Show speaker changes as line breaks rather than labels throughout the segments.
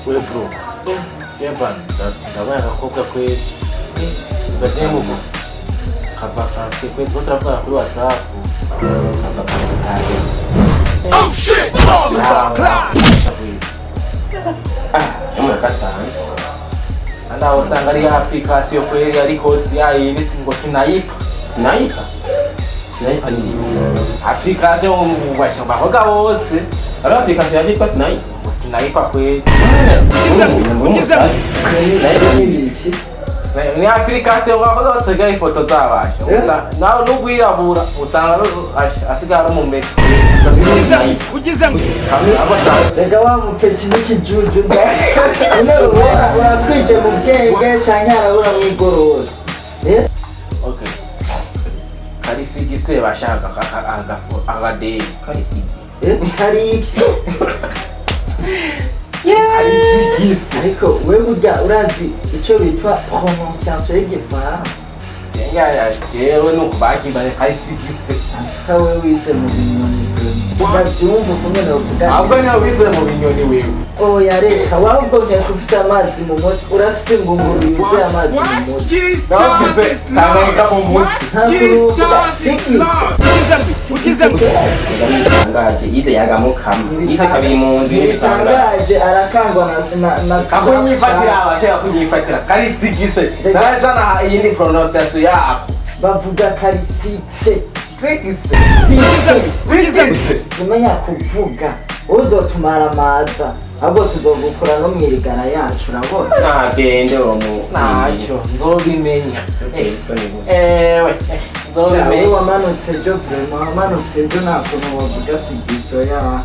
we bro Jeban ndabona akakobwa kweli gatemo kava kanse kweli turavuga kuri WhatsApp kava kanse kare oh shit Amuna kasanzwe anda usanga ari application kweli ariko yayindi singo sniper ni application washamba hoga wose ari application yitwa sniper kweli ni application wakoze wasigaye ifoto zabasha nawe nugwirabura usanga asigara mu mbere
ugize ngo
rega wa mupeti n'ikijuju urakwije mu bwenge canke arabura mw'igorora
okay karisigise bashaka agadei karisigise
kariki
karisigise
ariko wewe burya urazi ico bitwa prononciation y'igifaransa
yewe nuko bakibane karisigise
kawe wize mu binyoni ndavyumva kumwe novuga
ahubwo niyo wize mu binyoni wewe
oya reka wabonye kufise amazi mu mutwe urafise ingunguru yuzuye amazi mu mutwe
navuze tanganyika mu mutwe
ugize ngo
bitangaje yize yagamukama yize kabiri mu nzu
bitangaje arakangwa na
kunyifatira abashaka kunyifatira karisigise nazana iyindi pronunciation yako
bavuga karisigise zimenya kuvuga uzotumara amaza ahubwo tuzogukura no mwirigana yacu urabona
ntagende ntacyo nzobimenya
nzobimenya wamanutse ejo vrema wamanutse ejo nta kuntu wavuga sigiso ya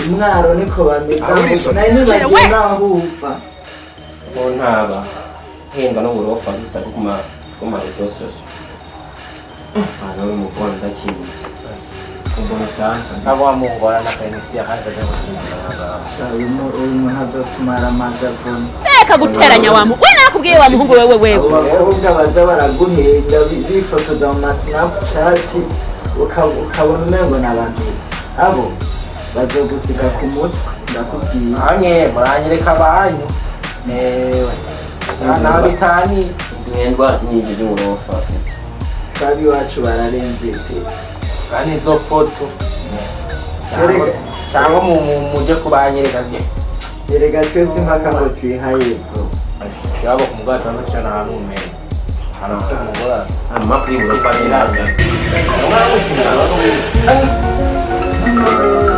imwaro niko bameze nari nibagiye naho upfa
ntaba henda n'uburofa gusa kuma resources mu Rwanda kimwe kumbona sana abo amungora na kanistia kandi
uyu muntu azotumara amazi avuna
reka guteranya wa we nakubwiye wa muhungu wewe
abakobwa baza baraguhenda bifotoza mu Snapchat ukabona umengo n'abantu abo bazogusiga ku mutwe ndakubwiye
amwe muranyereka banyu newe na bitani ndendwa nyingi y'uburofa
twabi wacu bararenze
kandi izo foto cyangwa mujye kubanyereka bye
erega twese impaka ngo twihaye
yabo ku mugati n'icyo nta n'umwe hano se umugora amakuru y'ifatira umwana w'ikina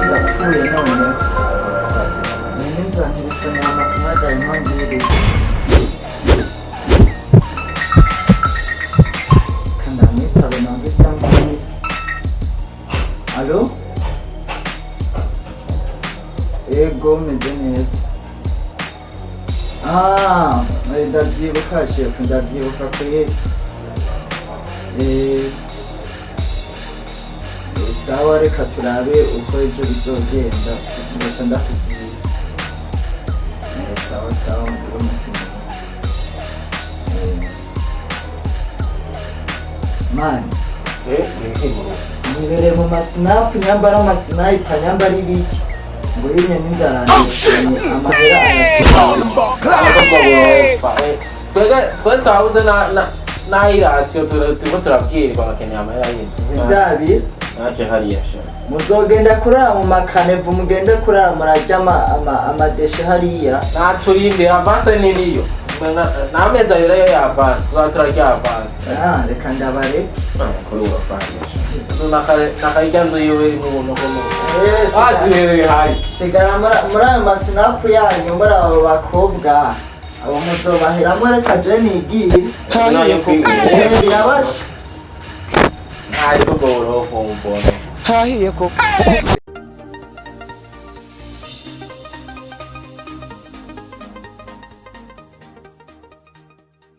ndapfuye none neza ntifanya amafaranga impangire Allo? Ego meze neza. Ndavyibuka chef, ndavyibuka kwe. Sawa reka turabe uko ejo bizogenda. Ndetse ndakubwira. Sawa ngo musimo. Man.
Nihimuro
nibere mu masinapu nyambara amasinayipa nyambara ibiki ngo yine n'inzara amahera
twe twabuze n'ayirasiyo turimo turabwirirwa bakeneye amahera y'inzu
byabi
ntacyo hariya
muzogenda kurara mu makanevu mugende kurara murarya amadeshe hariya
naturinde avanse niriyo n'amezi abiri yo yavanse tuzaba turarya avanse
reka ndabare
kuri ubu bavangisha nakayirya nzu yiwe iri mu buntu bw'umuntu hari
sigara muri ayo masinapu yanyu muri abo bakobwa abo muzobaheramo reka je nigire birabasha
ariko ubwo buroho mubona
hahiye koko